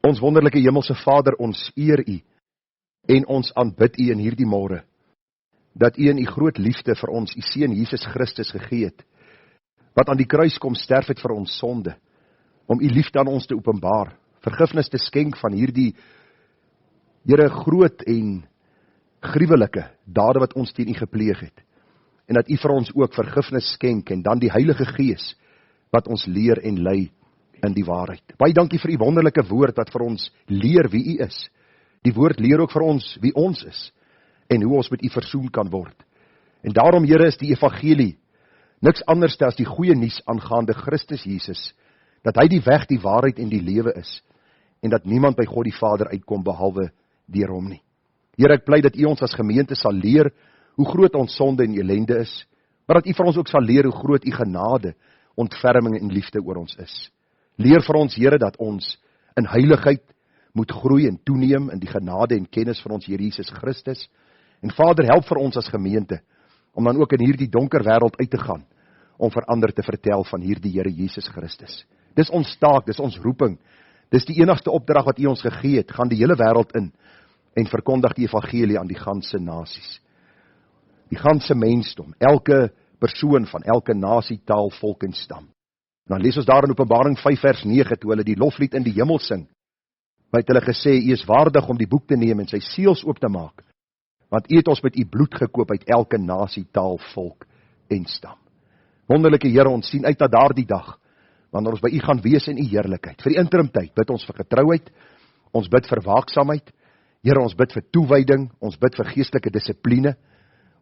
Ons wonderlike hemelse Vader, ons eer U en ons aanbid U in hierdie môre, dat U in U groot liefde vir ons, U Seun Jesus Christus gegee het, wat aan die kruis kom sterf het vir ons sonde, om U liefde aan ons te openbaar, vergifnis te skenk van hierdie, Here, groot en gruwelike dade wat ons teen U gepleeg het, en dat U vir ons ook vergifnis skenk, en dan die Heilige Gees, wat ons leer en lei in die waarheid. Baie dankie vir U wonderlike woord, wat vir ons leer wie U is. Die woord leer ook vir ons wie ons is, en hoe ons met U versoen kan word. En daarom, Here, is die evangelie niks anders as die goeie nuus aangaande Christus Jesus, dat hy die weg, die waarheid en die lewe is, en dat niemand by God die Vader uitkom behalwe deur hom nie. Here, ek pleit dat U ons as gemeente sal leer hoe groot ons sonde en ellende is, maar dat U vir ons ook sal leer hoe groot U genade, ontferming en liefde oor ons is. Leer vir ons, Here, dat ons in heiligheid moet groei en toeneem in die genade en kennis van ons Here Jesus Christus. En Vader, help vir ons as gemeente, om dan ook in hierdie donker wêreld uit te gaan, om vir ander te vertel van hierdie Here Jesus Christus. Dis ons taak, dis ons roeping, dis die enigste opdrag wat U ons gegee het, gaan die hele wêreld in, en verkondig die evangelie aan die ganse nasies. Die ganse mensdom, elke persoon van elke nasie, taal, volk en stam. En dan lees ons daar in Openbaring 5 vers 9, toe hulle die loflied in die hemel sing, het hulle gesê, U is waardig om die boek te neem en sy seels oop te maak, want U het ons met U bloed gekoop uit elke nasie, taal, volk en stam. Wonderlike Here, ons sien uit na daardie dag, wanneer ons by U gaan wees in U heerlikheid. Vir die interimtyd bid ons vir getrouheid, ons bid vir waaksaamheid, Here, ons bid vir toewyding, ons bid vir geestelike dissipline,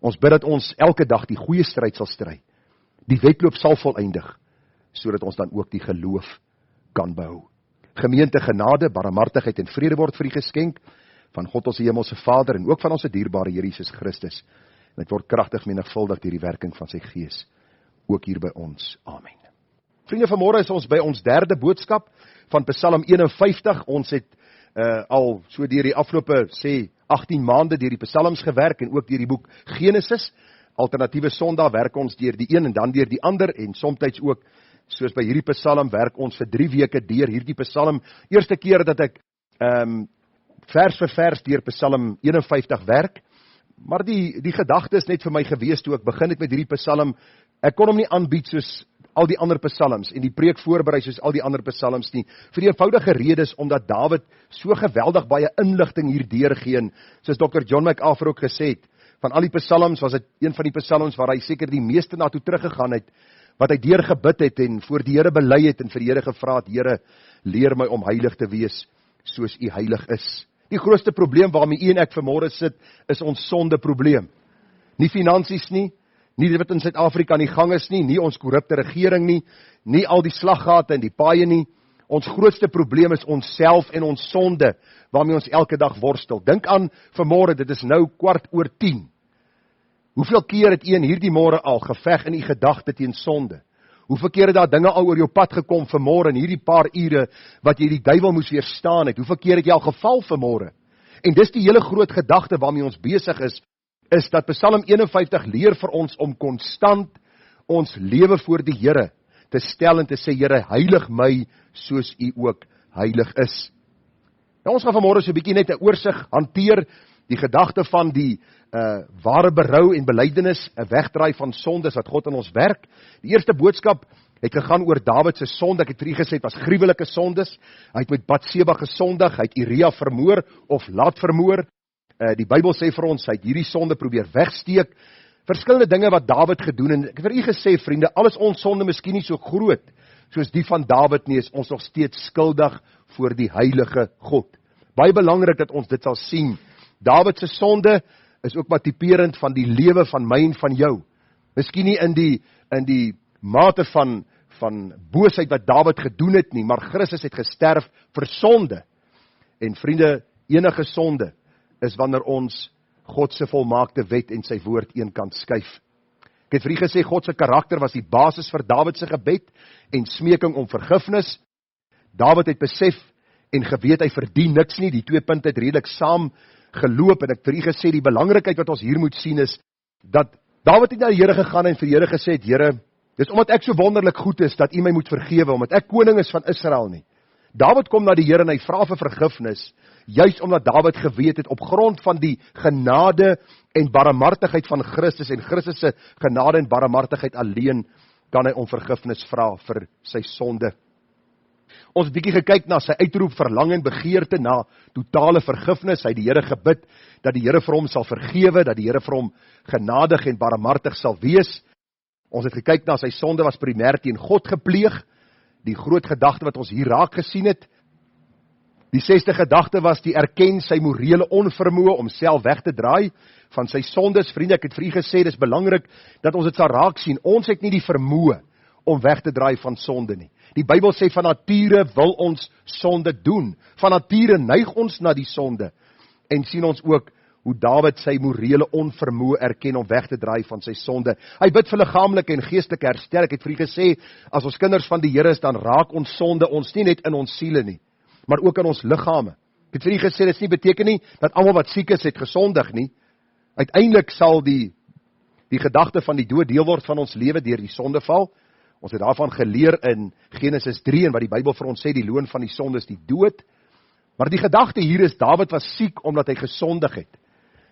ons bid dat ons elke dag die goeie stryd sal stry, die wedloop sal voleindig, sodat ons dan ook die geloof kan behou. Gemeente, genade, barmhartigheid en vrede word vir U geskenk, van God ons hemelse Vader, en ook van ons dierbare Here Jesus Christus, en het word kragtig menigvuldig deur die werking van sy Gees, ook hier by ons. Amen. Vriende, vanmôre is ons by ons derde boodskap van Psalm 51. Ons het al so deur die afgelope 18 maande deur die psalms gewerk en ook deur die boek Genesis. Alternatiewe Sondag werk ons deur die een en dan deur die ander, en somtyds ook, soos by hierdie psalm, werk ons vir 3 weke deur hierdie psalm. Eerste keer dat ek vers vir vers deur Psalm 51 werk, maar die gedagte is net vir my gewees toe ek begin het met hierdie psalm. Ek kon hom nie aanbied soos al die ander psalms en die preek voorberei soos al die ander psalms nie, vir die eenvoudige rede is omdat Dawid so geweldig baie inligting hier deurgee, en soos Dr. John MacArthur ook gesê het, van al die psalms was dit een van die psalms waar hy seker die meeste na toe teruggegaan het, wat hy deurgebid het en voor die Here bely het en vir die Here gevra het, Here, leer my om heilig te wees soos U heilig is. Die grootste probleem waarmee U en ek vanmôre sit, is ons sonde probleem. Nie finansies nie, nie wat in Suid-Afrika aan die gang is nie, nie ons korrupte regering nie, nie al die slaggate en die paaie nie. Ons grootste probleem is onsself en ons sonde, waarmee ons elke dag worstel. Dink aan vanmôre, dit is nou 10:15. Hoeveel keer het U in hierdie môre al geveg in U gedagte teen sonde? Hoeveel keer het daar dinge al oor jou pad gekom vanmôre in hierdie paar ure wat jy die duiwel moes weerstaan het? Hoeveel keer het jy al geval vanmôre? En dis die hele groot gedagte waarmee ons besig is dat Psalm 51 leer vir ons om konstant ons lewe voor die Here te stel en te sê, Here, heilig my soos U ook heilig is. Nou, ons gaan vanmôre so 'n bietjie net 'n oorsig hanteer, die gedagte van die ware berou en belydenis, 'n wegdraai van sondes wat God in ons werk. Die eerste boodskap het gegaan oor Dawid se sonde. Ek het vir u gesê, het was gruwelike sondes. Hy het met Batseba gesondig, hy het Uria vermoor of laat vermoor. Die Bybel sê vir ons, hy het hierdie sonde probeer wegsteek. Verskillende dinge wat Dawid gedoen, en ek het vir u gesê, vriende, al is ons sonde miskien nie so groot soos die van Dawid nie, is ons nog steeds skuldig voor die heilige God. Baie belangrik dat ons dit sal sien. Dawid se sonde is ook maar typerend van die lewe van my en van jou. Miskien nie in die mate van boosheid wat Dawid gedoen het nie, maar Christus het gesterf vir sonde. En vriende, enige sonde is wanneer ons God se volmaakte wet en sy woord eenkant skuif. Ek het vir u gesê, God se karakter was die basis vir Dawid se gebed en smeking om vergifnis. Dawid het besef en geweet hy verdien niks nie, die 2 punte het redelik saam geloop, en ek vir u gesê, die belangrikheid wat ons hier moet sien is, dat Dawid het na die Here gegaan en vir die Here gesê het, Here, dis omdat ek so wonderlik goed is, dat u my moet vergewe, omdat ek koning is van Israel nie. Dawid kom na die Here en hy vra vir vergifnis, juis omdat Dawid geweet het, op grond van die genade en barmhartigheid van Christus, en Christus se genade en barmhartigheid alleen, kan hy om vergifnis vra vir sy sonde. Ons het bietjie gekyk na sy uitroep, verlang en begeerte na totale vergifnis. Hy het die Here gebid, dat die Here vir hom sal vergewe, dat die Here vir hom genadig en barmhartig sal wees. Ons het gekyk na sy sonde was primêr teen God gepleeg, die groot gedagte wat ons hier raak gesien het. Die 6de gedagte was die erken sy morele onvermoë om self weg te draai van sy sondes. Vriende, ek het vir u gesê, dis belangrik dat ons dit sal raak sien. Ons het nie die vermoë om weg te draai van sonde nie. Die Bybel sê van nature wil ons sonde doen. Van nature neig ons na die sonde. En sien ons ook hoe Dawid sy morele onvermoë erken om weg te draai van sy sonde. Hy bid vir liggaamlike en geestelike herstel. Ek het vir u gesê, as ons kinders van die Here is, dan raak ons sonde ons nie net in ons siele nie, maar ook in ons liggame. Ek het vir u gesê, dit beteken nie dat almal wat siek is, het gesondig nie. Uiteindelik sal die gedagte van die dood deel word van ons lewe deur die sondeval. Ons het daarvan geleer in Genesis 3, en wat die Bybel vir ons sê, die loon van die sonde is die dood. Maar die gedagte hier is, Dawid was siek omdat hy gesondig het.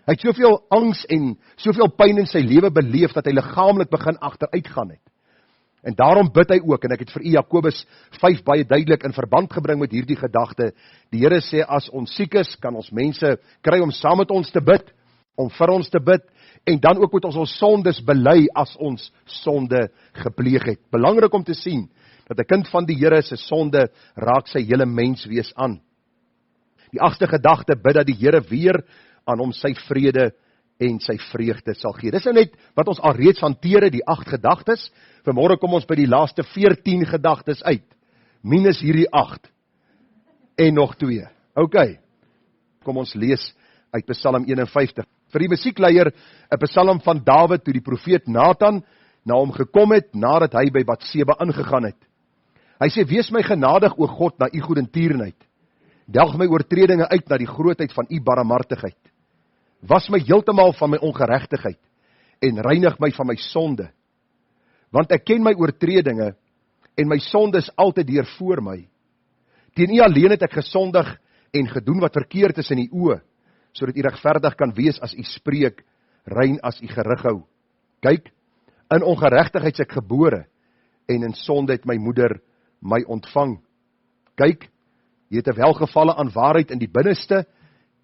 Hy het soveel angs en soveel pyn in sy lewe beleef, dat hy liggaamlik begin agteruitgaan het. En daarom bid hy ook, en ek het vir u Jakobus 5 baie duidelik in verband gebring met hierdie gedagte. Die Here sê, as ons siek is, kan ons mense kry om saam met ons te bid, om vir ons te bid, en dan ook moet ons sondes bely as ons sonde gepleeg het. Belangrik om te sien, dat 'n kind van die Here se sonde raak sy hele menswees aan. Die 8de gedagte bid dat die Here weer aan hom sy vrede en sy vreugde sal gee. Dis nou net wat ons alreeds hanteer het, die 8 gedagtes. Vanmôre kom ons by die laaste 14 gedagtes uit, minus hierdie 8, en nog 2. Ok, kom ons lees uit Psalm 51. Vir die musiekleier, 'n psalm van Dawid, toe die profeet Nathan na hom gekom het, nadat hy by Batseba ingegaan het. Hy sê, wees my genadig, o God, na u goedertierenheid. Delg my oortredinge uit na die grootheid van u barmhartigheid. Was my heeltemal van my ongeregtigheid, en reinig my van my sonde. Want ek ken my oortredinge, en my sonde is altyd deur voor my. Teen u alleen het ek gesondig, en gedoen wat verkeerd is in u oë, sodat u regverdig kan wees as u spreek, rein as u gerig hou. Kyk, in ongeregtigheid is ek gebore, en in sonde het my moeder my ontvang. Kyk, jy het 'n welgevalle aan waarheid in die binneste,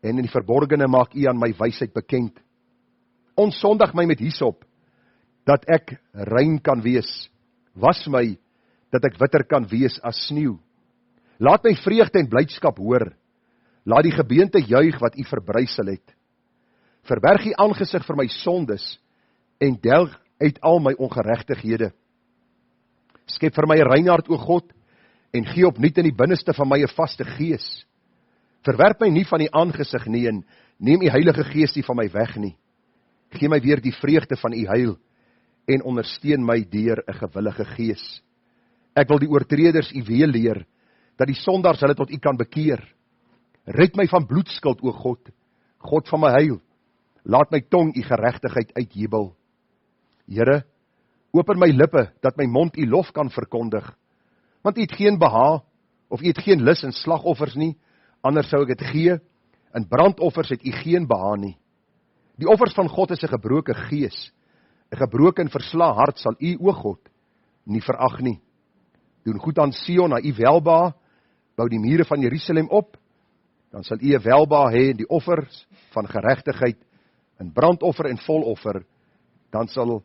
en in die verborgene maak u aan my wysheid bekend. Onsondig my met hyssop, dat ek rein kan wees. Was my, dat ek witter kan wees as sneeu. Laat my vreugde en blydskap hoor. Laat die gebeente juig wat u verbrysel het. Verberg u aangesig vir my sondes, en delg uit al my ongeregtighede. Skep vir my 'n rein hart, o God, en gee opnuut in die binneste van my 'n vaste gees. Verwerp my nie van die aangesig nie, en neem u Heilige Gees nie van my weg nie. Gee my weer die vreugde van u heil, en ondersteun my deur 'n gewillige gees. Ek wil die oortreders u weë leer, dat die sondaars hulle tot u kan bekeer. Red my van bloedskuld, o God, God van my heil. Laat my tong u geregtigheid uitjubel. Here, open my lippe, dat my mond u lof kan verkondig. Want u het geen behaag, of u het geen lus in slagoffers nie, anders sou ek dit gee. In brandoffers het u geen behaag nie. Die offers van God is 'n gebroke gees. 'n gebroke en verslae hart sal u, o God, nie verag nie. Doen goed aan Sion, na u welbehaag, bou die mure van Jerusalem op, dan sal u 'n welbehaag hê in die offers van geregtigheid, in brandoffer en voloffer, dan sal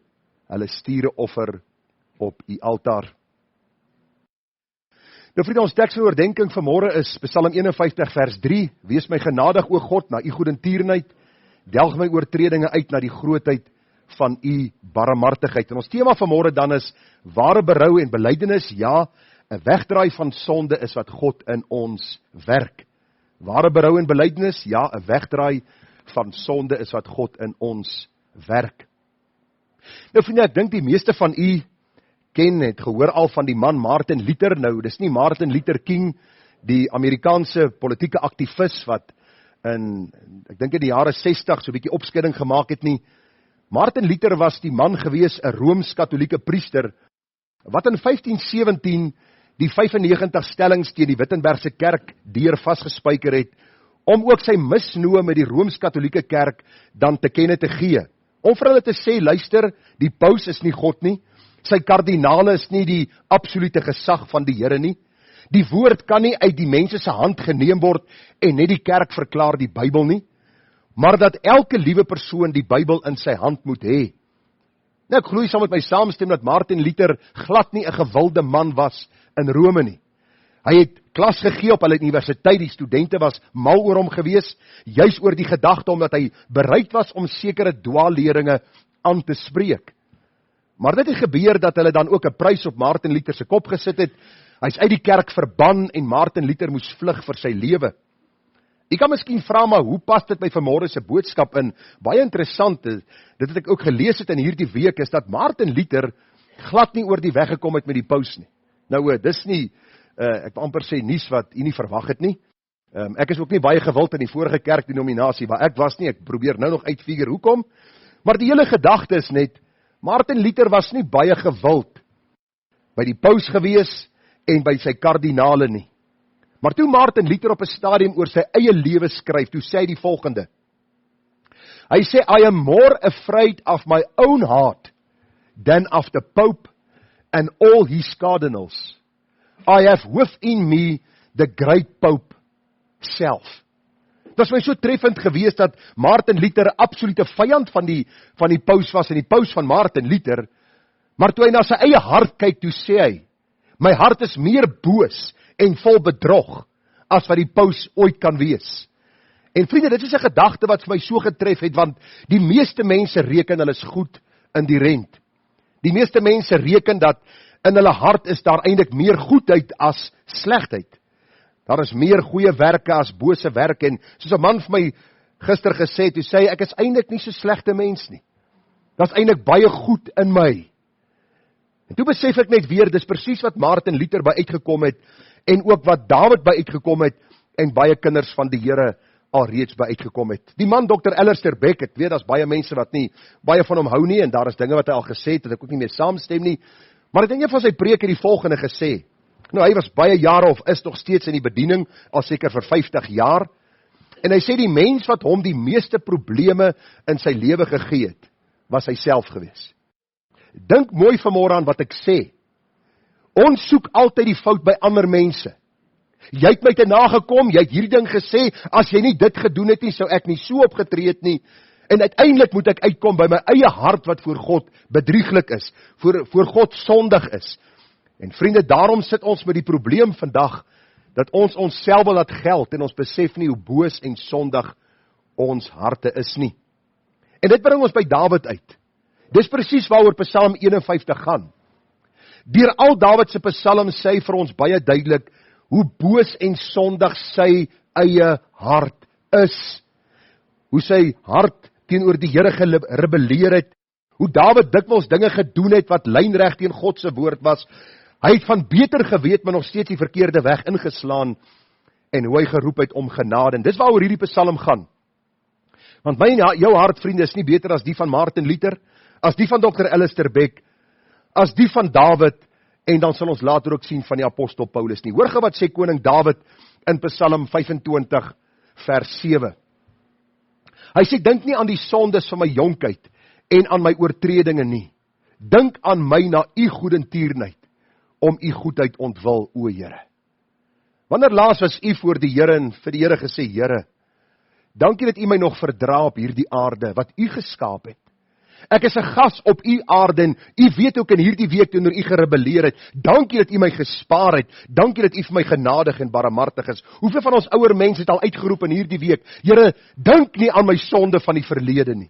hulle stiere offer op u altaar. Nou vriende, ons teks van oordenking vanmôre is Psalm 51 vers 3, wees my genadig, o God, na u goedertierenheid, delg my oortredinge uit na die grootheid van u barmhartigheid. En ons tema vanmôre dan is, ware berou en belydenis, ja, 'n wegdraai van sonde is wat God in ons werk. Ware berou en belydenis, ja, 'n wegdraai van sonde is wat God in ons werk. Nou vriende, ek dink die meeste van u ken het, gehoor al van die man Martin Luther. Nou, dis nie Martin Luther King, die Amerikaanse politieke aktivis, wat ek dink in die jare 60 so 'n bietjie opskudding gemaak het nie. Martin Luther was die man gewees, 'n Rooms-Katolieke priester, wat in 1517 die 95 stellings teen die Wittenbergse kerk deur vasgespijker het, om ook sy misnoë met die Rooms-Katholieke kerk dan te kenne te gee. Om vir hulle te sê, luister, die paus is nie God nie, sy kardinale is nie die absolute gesag van die Here nie, die woord kan nie uit die mense se hand geneem word en net die kerk verklaar die Bybel nie, maar dat elke liewe persoon die Bybel in sy hand moet hê. Nou, ek glo saam met my saamstem dat Martin Luther glad nie 'n gewilde man was in Rome nie. Hy het klas gegee op hulle universiteit, die studente was mal oor hom gewees, juis oor die gedagte omdat hy bereid was om sekere dwaalleringe aan te spreek. Maar dit het gebeur dat hulle dan ook 'n prys op Martin Luther se kop gesit het. Hy's uit die kerk verban en Martin Luther moes vlug vir sy lewe. Jy kan miskien vra, maar hoe pas dit by vanmôre se boodskap in? Baie interessant, dit het ek ook gelees het in hierdie week, is dat Martin Luther glad nie oor die weg gekom het met die paus nie. Nou, dis nie, ek wil amper sê, nuus wat jy nie verwag het nie. Ek is ook nie baie gewild in die vorige kerkdenominasie waar ek was nie, ek probeer nou nog uitfigure hoekom, maar die hele gedagte is net, Martin Luther was nie baie gewild by die paus gewees en by sy kardinale nie. Maar toe Martin Luther op 'n stadium oor sy eie lewe skryf, toe sê hy die volgende. Hy sê, I am more afraid of my own heart than of the Pope and all his cardinals. I have within me the great Pope self. Dit was my so treffend gewees dat Martin Luther 'n absolute vyand van die paus was en die paus van Martin Luther, maar toe hy na sy eie hart kyk, toe sê hy, my hart is meer boos en vol bedrog as wat die paus ooit kan wees. En vriende, dit is 'n gedagte wat vir my so getref het, want die meeste mense reken hulle is goed in die rent. Die meeste mense reken dat in hulle hart is daar eintlik meer goedheid as slegheid. Daar is meer goeie werke as bose werke, en soos 'n man vir my gister gesê het, hy sê, ek is eintlik nie so slegte mens nie. Daar's eintlik baie goed in my. En toe besef ek net weer, dis presies wat Martin Luther by uitgekom het, en ook wat Dawid by uitgekom het, en baie kinders van die Here alreeds by uitgekom het. Die man Dr. Alistair Begg, ek weet, daar's baie mense wat nie baie van hom hou nie, en daar is dinge wat hy al gesê het, dat ek ook nie meer saamstem nie, maar het in een van sy preke die volgende gesê. Nou, hy was baie jare of is nog steeds in die bediening, al seker vir 50 jaar, en hy sê die mens wat hom die meeste probleme in sy lewe gegee het, was hy self gewees. Dink mooi vanmôre aan wat ek sê. Ons soek altyd die fout by ander mense. Jy het my te nagekom, jy het hierdie ding gesê, as jy nie dit gedoen het nie, sou ek nie so opgetree het nie, en uiteindelik moet ek uitkom by my eie hart wat voor God bedrieglik is, voor God sondig is. En vriende, daarom sit ons met die probleem vandag, dat ons onsself laat geld, en ons besef nie hoe boos en sondig ons harte is nie. En dit bring ons by Dawid uit. Dis presies waaroor Psalm 51 gaan. Deur al Dawid se psalms sê hy vir ons baie duidelik, hoe boos en sondig sy eie hart is. Hoe sy hart teenoor die Here gerebelleer het. Hoe Dawid dikwels dinge gedoen het wat lynreg teen God se woord was. Hy het van beter geweet, maar nog steeds die verkeerde weg ingeslaan. En hoe hy geroep het om genade. En dis waaroor hierdie psalm gaan. Want my en jou hart, vriende, is nie beter as die van Martin Luther, as die van Dr. Alistair Begg, as die van Dawid, en dan sal ons later ook sien van die apostel Paulus nie. Hoor gou wat sê koning Dawid in Psalm 25 vers 7. Hy sê, dink nie aan die sondes van my jonkheid en aan my oortredinge nie. Dink aan my na u goedertierenheid, om u goedheid ontwil, o Here. Wanneer laas was u voor die Here en vir die Here gesê, Here, dankie dat u my nog verdra op hierdie aarde, wat u geskaap het. Ek is 'n gas op u aarde en u weet ook in hierdie week teenoor u gerebelleer het. Dankie dat u my gespaar het. Dankie dat u vir my genadig en barmhartig is. Hoeveel van ons ouer mense het al uitgeroep in hierdie week? Here, dink nie aan my sonde van die verlede nie.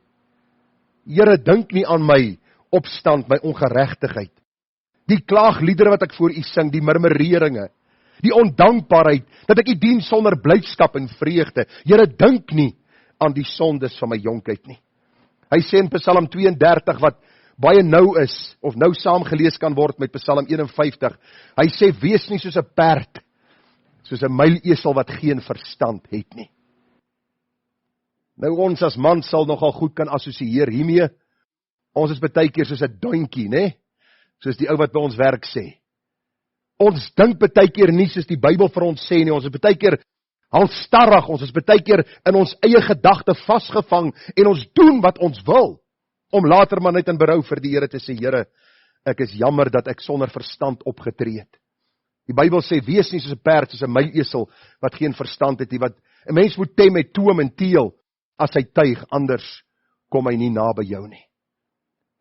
Here, dink nie aan my opstand, my ongeregtigheid. Die klaagliedere wat ek voor u sing, die murmureringe, die ondankbaarheid, dat ek u dien sonder blydskap en vreugde. Here, dink nie aan die sondes van my jonkheid nie. Hy sê in Psalm 32, wat baie nou is, of nou saamgelees kan word met Psalm 51, hy sê, wees nie soos 'n perd, soos 'n muilesel wat geen verstand het nie. Nou ons as man sal nogal goed kan assosieer hiermee, ons is baie keer soos 'n duintjie, né? Soos die ou wat by ons werk sê. Ons dink baie keer nie soos die Bybel vir ons sê nie, ons is baie keer halstarrig, ons is baie keer in ons eie gedagte vasgevang, en ons doen wat ons wil, om later maar net in berou vir die Here te sê, Here, ek is jammer dat ek sonder verstand opgetree het. Die Bybel sê, wees nie soos 'n perd, soos 'n muilesel, wat geen verstand het nie, wat 'n mens moet tem met toom en teel, as hy tuig, anders kom hy nie naby jou nie.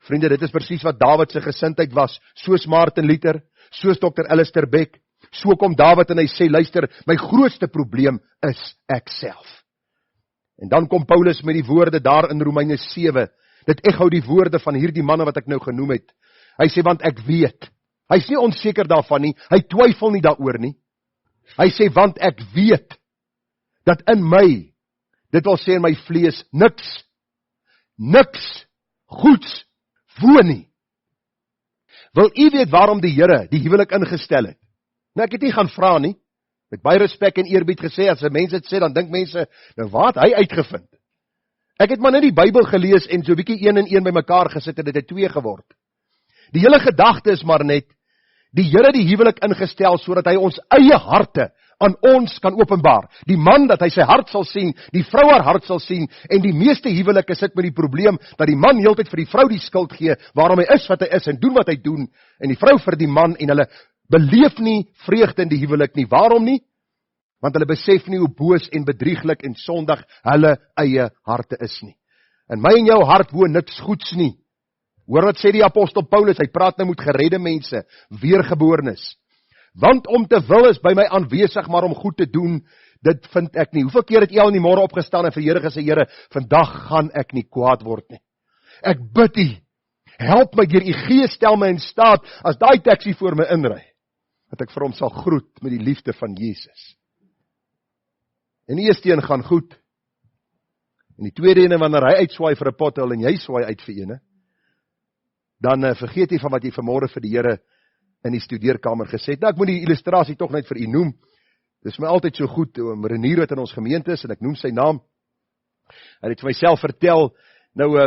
Vriende, dit is presies wat Dawid se gesindheid was, soos Martin Luther, soos Dr. Alistair Beck, so kom Dawid en hy sê, luister, my grootste probleem is ek self. En dan kom Paulus met die woorde daar in Romeine 7, dit echo die woorde van hierdie manne wat ek nou genoem het. Hy sê, want ek weet, hy is nie onseker daarvan nie, hy twyfel nie daaroor nie. Hy sê, want ek weet, dat in my, dit wil sê in my vlees, niks goeds woon nie. Wil u weet waarom die Here die huwelik ingestel het? Nou, ek het nie gaan vra nie, met baie respek en eerbied gesê, as mense dit sê, dan dink mense, nou wat hy uitgevind? Ek het maar net die Bybel gelees, en so bietjie 1 en 1 by mekaar gesit, en dit het 2 geword. Die hele gedagte is maar net, die Here die huwelik ingestel, sodat hy ons eie harte aan ons kan openbaar. Die man dat hy sy hart sal sien, die vrou haar hart sal sien, en die meeste huwelike sit met die probleem, dat die man heeltyd vir die vrou die skuld gee, waarom hy is wat hy is, en doen wat hy doen, en die vrou vir die man, en hulle beleef nie vreugde in die huwelik nie. Waarom nie? Want hulle besef nie hoe boos en bedrieglik en sondig hulle eie harte is nie. In my en jou hart woon niks goeds nie. Hoor wat sê die apostel Paulus, hy praat nou met geredde mense, weergeborenes. Want om te wil is by my aanwesig, maar om goed te doen, dit vind ek nie. Hoeveel keer het jy al in die môre opgestaan en vir Here gesê, Here, vandag gaan ek nie kwaad word nie. Ek bid U, help my deur U Gees, stel my in staat, as daai taxi voor my inry, dat ek vir hom sal groet met die liefde van Jesus. En die eerste een gaan goed. En die tweede ene, wanneer hy uitswaai vir 'n pothole en jy swaai uit vir ene, dan vergeet jy van wat jy vanmôre vir die Here in die studeerkamer gesê het. Nou, ek moet die illustrasie tog net vir u noem. Dit is my altyd so goed, Renier wat in ons gemeente is, en ek noem sy naam. Hy het vir myself vertel, nou,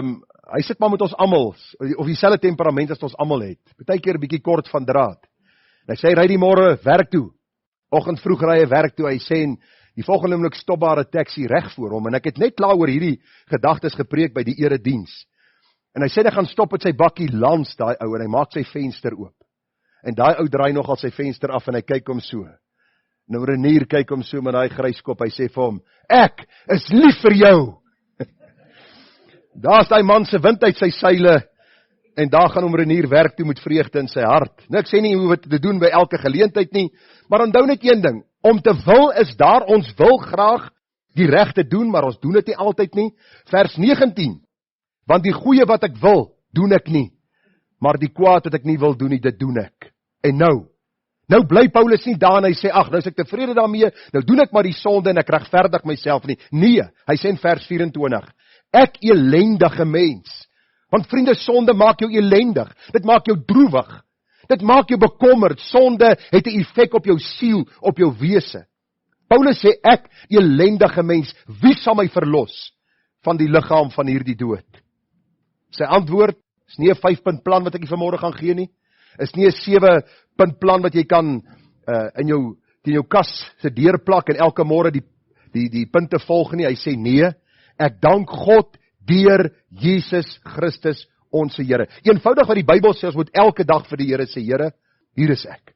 hy sit maar met ons almal, of dieselfde temperament as ons almal het. Partykeer 'n bietjie kort van draad. En hy sê, ry die môre werk toe. Oggend vroeg ry hy werk toe, hy sê, en die volgende oomblik stop daar 'n taxi reg voor hom, en ek het net klaar oor hierdie gedagtes gepreek by die erediens. En hy sê, hy gaan stop met sy bakkie langs daai ou, en hy maak sy venster oop. En daai ou draai nogal sy venster af, en hy kyk hom so. Nou Renier kyk hom so met daai grys kop, hy sê vir hom, ek is lief vir jou. Daar is daai man se wind uit sy seile, en daar gaan Renier werk toe met vreugde in sy hart. Nou ek sê nie hoe wat te doen by elke geleentheid nie, maar onthou net een ding, om te wil is daar, ons wil graag die regte doen, maar ons doen dit nie altyd nie. Vers 19, want die goeie wat ek wil, doen ek nie, maar die kwaad wat ek nie wil doen nie, dit doen ek. En nou bly Paulus nie daar en hy sê, ag, nou is ek tevrede daarmee, nou doen ek maar die sonde en ek regverdig myself nie. Nee, hy sê in vers 24, ek elendige mens. Want vriende, sonde maak jou elendig, dit maak jou droewig, dit maak jou bekommerd, sonde het 'n effek op jou siel, op jou wese. Paulus sê, ek elendige mens, wie sal my verlos van die liggaam van hierdie dood? Sy antwoord, is nie 'n 5-punt plan wat ek nie vanmôre gaan gee nie, is nie 'n 7-punt plan wat jy kan in jou kas se deur plak en elke môre die punte volg nie. Hy sê nee, ek dank God deur Jesus Christus ons Here. Eenvoudig wat die Bybel sê, ons moet elke dag vir die Here sê, Here, hier is ek.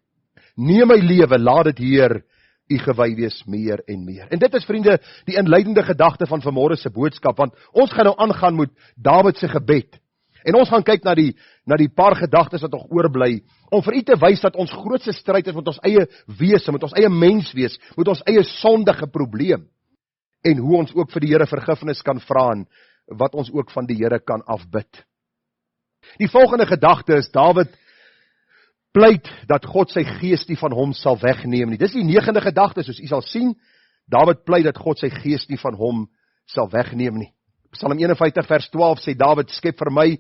Neem my lewe, laat dit Heer U gewy wees meer en meer. En dit is, vriende, die inleidende gedagte van vanmôre se boodskap, want ons gaan nou aangaan met Dawid se gebed. En ons gaan kyk na die paar gedagtes wat nog oorbly, om vir u te wys dat ons grootste stryd is met ons eie wese, met ons eie menswees, met ons eie sondige probleem, en hoe ons ook vir die Here vergifnis kan vra, en wat ons ook van die Here kan afbid. Die volgende gedagte is, Dawid pleit dat God sy gees nie van hom sal wegneem nie. Dis die 9de gedagte, soos u sal sien, Dawid pleit dat God sy gees nie van hom sal wegneem nie. Psalm 51 vers 12 sê Dawid, skep vir my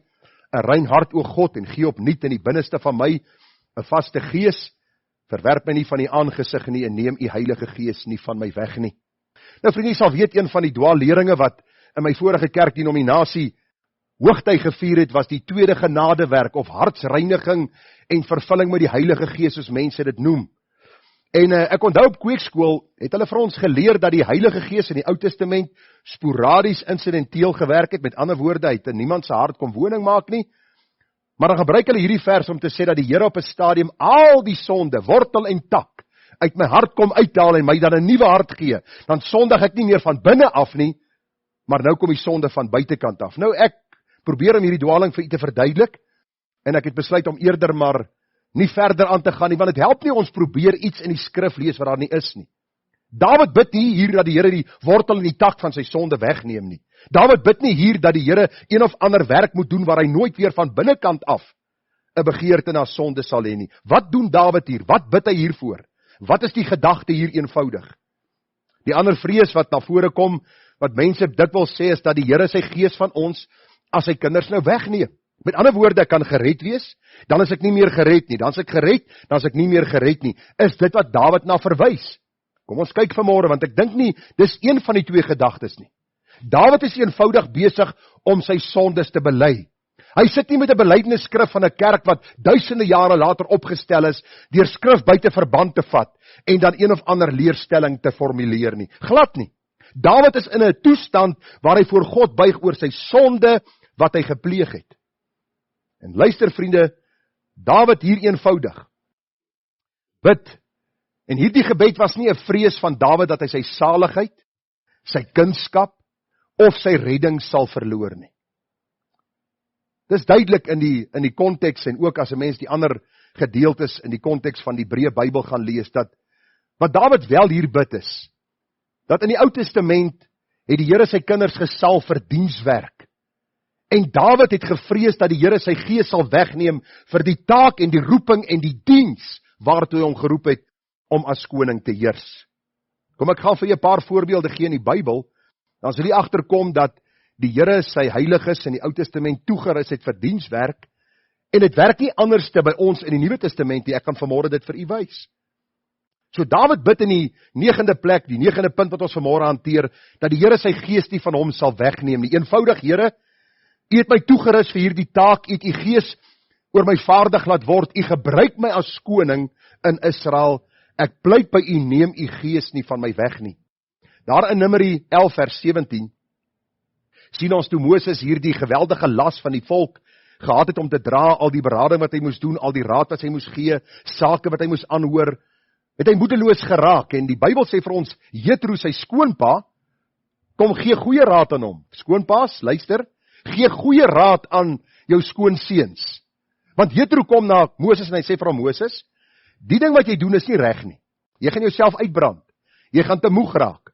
'n rein hart, o God, en gee opnuut in die binneste van my 'n vaste gees, verwerp my nie van die aangesig nie, en neem u Heilige Gees nie van my weg nie. Nou vriende, jy sal weet, een van die dwaalleringe wat in my vorige kerkdenominasie hoogtyd gevier het, was die tweede genadewerk, of hartsreiniging en vervulling met die Heilige Gees, soos mense dit noem. En ek onthou op kweekskool, het hulle vir ons geleer dat die Heilige Gees in die Ou Testament sporadies insidenteel gewerk het, met ander woorde, hy het in niemand se hart kom woning maak nie, maar dan gebruik hulle hierdie vers om te sê dat die Here op 'n stadium al die sonde, wortel en tak, uit my hart kom uithaal en my dan 'n nuwe hart gee, dan sondig ek nie meer van binne af nie, maar nou kom die sonde van buitekant af. Nou ek probeer om hierdie dwaling vir u te verduidelik, en ek het besluit om eerder maar nie verder aan te gaan nie, want het help nie ons probeer iets in die skrif lees wat daar nie is nie. Dawid bid nie hier dat die Here die wortel en die tak van sy sonde wegneem nie. Dawid bid nie hier dat die Here een of ander werk moet doen waar hy nooit weer van binnekant af 'n begeerte na sonde sal hê nie. Wat doen Dawid hier? Wat bid hy hiervoor? Wat is die gedagte hier eenvoudig? Die ander vrees wat na vore kom, wat mense dikwels sê, is dat die Here sy gees van ons as sy kinders nou wegneem. Met ander woorde, ek kan gered wees, dan is ek nie meer gered nie. Dan is ek gered, dan is ek nie meer gered nie. Is dit wat Dawid na verwys? Kom ons kyk vanmôre, want ek dink nie, dis een van die twee gedagtes nie. Dawid is eenvoudig besig om sy sondes te bely. Hy sit nie met 'n belydenisskrif van 'n kerk wat duisende jare later opgestel is, deur skrif buite verband te vat, en dan een of ander leerstelling te formuleer nie. Glad nie. Dawid is in 'n toestand waar hy voor God buig oor sy sonde wat hy gepleeg het. En luister vriende, Dawid hier eenvoudig bid, en hierdie gebed was nie 'n vrees van Dawid dat hy sy saligheid, sy kunskap of sy redding sal verloor nie. Dis duidelik in die konteks, en ook as 'n mens die ander gedeeltes in die konteks van die Hebreë Bybel gaan lees, dat wat Dawid wel hier bid is, dat in die Ou Testament het die Here sy kinders gesalf vir dienswerk. En Dawid het gevrees dat die Here sy gees sal wegneem vir die taak en die roeping en die diens waartoe hy hom geroep het om as koning te heers. Kom ek gaan vir julle 'n paar voorbeelde gee in die Bybel, dan sal jy agterkom dat die Here sy heiliges in die Ou Testament toegerus het vir dienswerk, en dit werk nie anderste by ons in die Nuwe Testament nie. Ek kan vanmôre dit vir u wys. So Dawid bid in die 9de plek, die 9de punt wat ons vanmôre hanteer, dat die Here sy gees nie van hom sal wegneem nie. Eenvoudig, Here, u het my toegerus vir hierdie taak, u het u gees oor my vaardig laat word, u gebruik my as koning in Israel, ek pleit by u, neem u gees nie van my weg nie. Daar in Numeri 11 vers 17, sien ons toe Moses hierdie geweldige las van die volk gehad het om te dra, al die berading wat hy moes doen, al die raad wat hy moes gee, sake wat hy moes aanhoor, het hy moedeloos geraak, en die Bybel sê vir ons, Jethro sy skoonpa, kom gee goeie raad aan hom. Skoonpaas, luister, gee goeie raad aan jou skoonseuns. Want Jethro kom na Moses en hy sê vir hom, Moses, die ding wat jy doen is nie reg nie. Jy gaan jouself uitbrand. Jy gaan te moeg raak.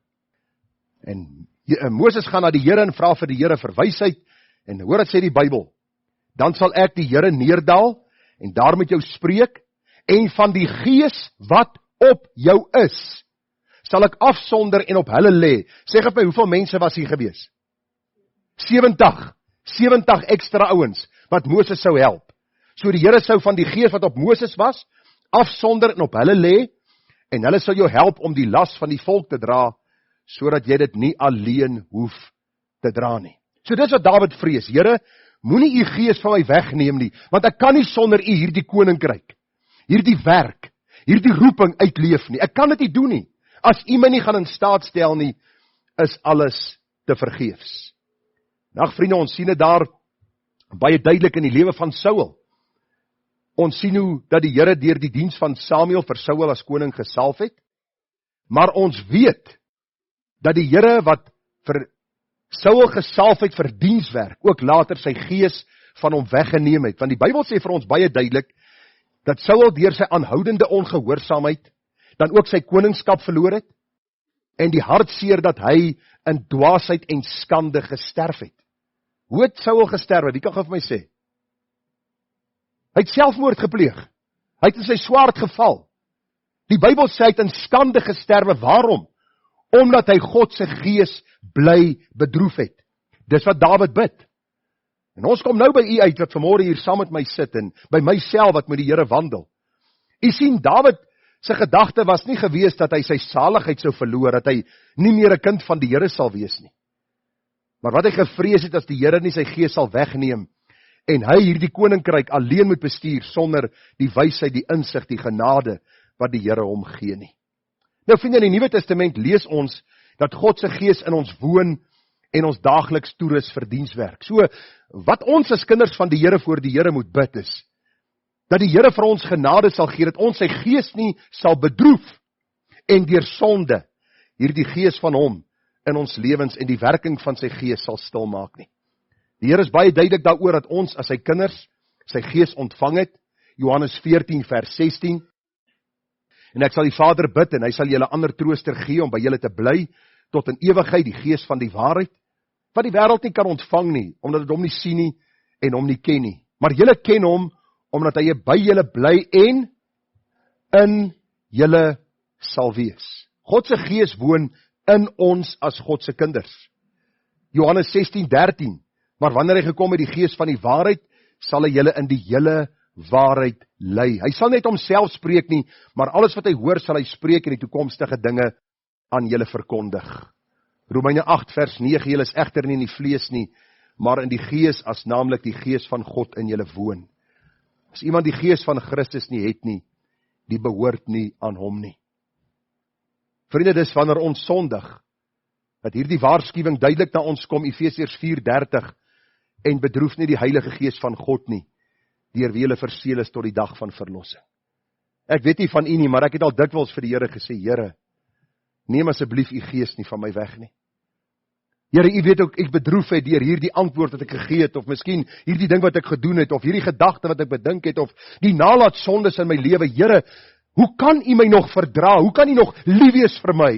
En Moses gaan na die Here en vra vir die Here vir wysheid, en hoor wat sê die Bybel, dan sal ek die Here neerdal, en daar met jou spreek, en van die gees wat op jou is, sal ek afsonder en op hulle lê. Sê op my, hoeveel mense was hier gewees? 70 ekstra ouens, wat Moses sou help. So die Here sou van die gees wat op Moses was, afsonder en op hulle lê, en hulle sal jou help om die las van die volk te dra, sodat jy dit nie alleen hoef te dra nie. So dis wat Dawid vrees, Here, moenie u gees van my wegneem nie, want ek kan nie sonder u hierdie koninkryk, hierdie werk, hierdie roeping uitleef nie. Ek kan dit nie doen nie. As u my nie gaan in staat stel nie, is alles te vergeefs. Nou vriende, ons sien dit daar baie duidelik in die lewe van Saul. Ons sien hoe dat die Here deur die diens van Samuel vir Saul as koning gesalf het, maar ons weet dat die Here wat vir Saul gesalf het vir dienswerk, ook later sy gees van hom weggeneem het. Want die Bybel sê vir ons baie duidelik, dat Saul deur sy aanhoudende ongehoorsaamheid, dan ook sy koningskap verloor het, en die hartseer dat hy in dwaasheid en skande gesterf het. Hoe het Saul gesterf? Wie kan vir my sê? Hy het selfmoord gepleeg. Hy het in sy swaard geval. Die Bybel sê hy het in skande gesterwe. Waarom? Omdat hy God se gees bly bedroef het. Dis wat Dawid bid. En ons kom nou by u uit, wat vanmôre hier saam met my sit, en by myself wat met die Here wandel. U sien, Dawid sy gedagte was nie gewees dat hy sy saligheid sou verloor, dat hy nie meer 'n kind van die Here sal wees nie. Maar wat hy gevrees het, as die Here nie sy gees sal wegneem, en hy hierdie koninkryk alleen moet bestuur, sonder die wysheid, die insig, die genade, wat die Here hom gee nie. Nou vriende, in die Nuwe Testament lees ons, dat God se Gees in ons woon, en ons daagliks toerus vir dienswerk. So, wat ons as kinders van die Here voor die Here moet bid is, dat die Here vir ons genade sal gee, dat ons sy Gees nie sal bedroef, en deur sonde, hierdie Gees van hom, in ons lewens, en die werking van sy Gees sal stilmaak nie. Die Here is baie duidelik daaroor, dat ons as sy kinders, sy Gees ontvang het, Johannes 14 vers 16, en ek sal die Vader bid, en hy sal julle ander trooster gee, om by julle te bly, tot in ewigheid, die Gees van die waarheid, wat die wêreld nie kan ontvang nie, omdat het hom nie sien nie, en hom nie ken nie. Maar julle ken hom, omdat hy by julle bly, en in julle sal wees. God se Gees woon in ons as God se kinders. Johannes 16:13, maar wanneer hy gekom het, die Gees van die waarheid, sal hy julle in die hele waarheid lei. Hy sal net homself spreek nie, maar alles wat hy hoor, sal hy spreek, en die toekomstige dinge aan julle verkondig. Romeine 8 vers 9, julle is egter nie in die vlees nie, maar in die Gees, as naamlik die Gees van God in julle woon. As iemand die Gees van Christus nie het nie, die behoort nie aan hom nie. Vriende, dis wanneer ons sondig, dat hierdie waarskuwing duidelik na ons kom, Efesiërs 4:30, en bedroef nie die Heilige Gees van God nie, deur wie julle verseël is tot die dag van verlossing. Ek weet nie van u nie, maar ek het al dikwels vir die Here gesê, Here, neem asseblief u Gees nie van my weg nie. Here, u weet ook, ek bedroef het deur hierdie antwoord wat ek gegee het, of miskien hierdie ding wat ek gedoen het, of hierdie gedagte wat ek bedink het, of die nalatsondes in my lewe. Here, hoe kan u my nog verdra? Hoe kan u nog lief wees vir my?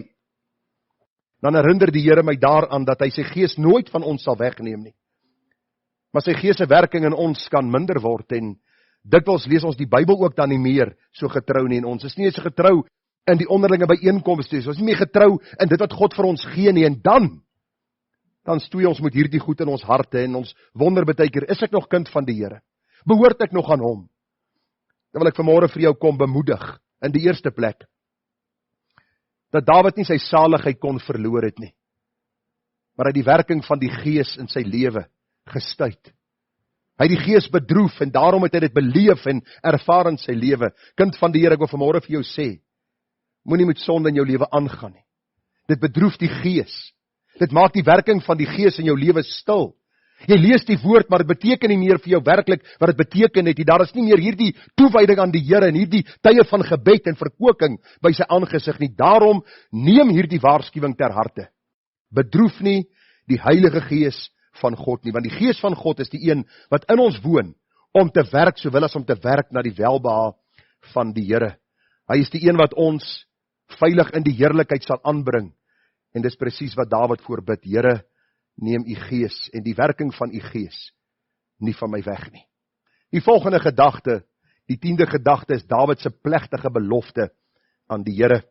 Dan herinner die Here my daaraan, dat hy sy Gees nooit van ons sal wegneem nie. Maar sy Gees se werking in ons kan minder word, en dikwels lees ons die Bybel ook dan nie meer so getrou nie, en ons is nie eens getrou in die onderlinge byeenkomste, ons is nie meer getrou in dit wat God vir ons gee nie, en dan stoei ons met hierdie goed in ons harte, en ons wonder baie keer, is ek nog kind van die Here? Behoort ek nog aan hom? Dan wil ek vanmôre vir jou kom bemoedig, in die eerste plek, dat Dawid nie sy saligheid kon verloor het nie, maar hy die werking van die Gees in sy lewe gestuit. Hy het die Gees bedroef, en daarom het hy dit beleef en ervaar in sy lewe. Kind van die Here, ek wil vanmôre vir jou sê, moenie met sonde in jou lewe aangaan nie. Dit bedroef die Gees. Dit maak die werking van die Gees in jou lewe stil. Jy lees die woord, maar dit beteken nie meer vir jou werklik wat dit beteken het. Daar is nie meer hierdie toewyding aan die Here en hierdie tye van gebed en verkwiking by sy aangesig nie. Daarom neem hierdie waarskuwing ter harte. Bedroef nie die Heilige Gees van God nie, want die Gees van God is die een wat in ons woon, om te werk, sowel as om te werk na die welbehae van die Here. Hy is die een wat ons veilig in die heerlikheid sal aanbring, en dis presies wat Dawid voorbid, Here, neem u Gees, en die werking van u Gees, nie van my weg nie. Die volgende gedagte, die 10de gedagte, is Dawid se plegtige belofte aan die Here.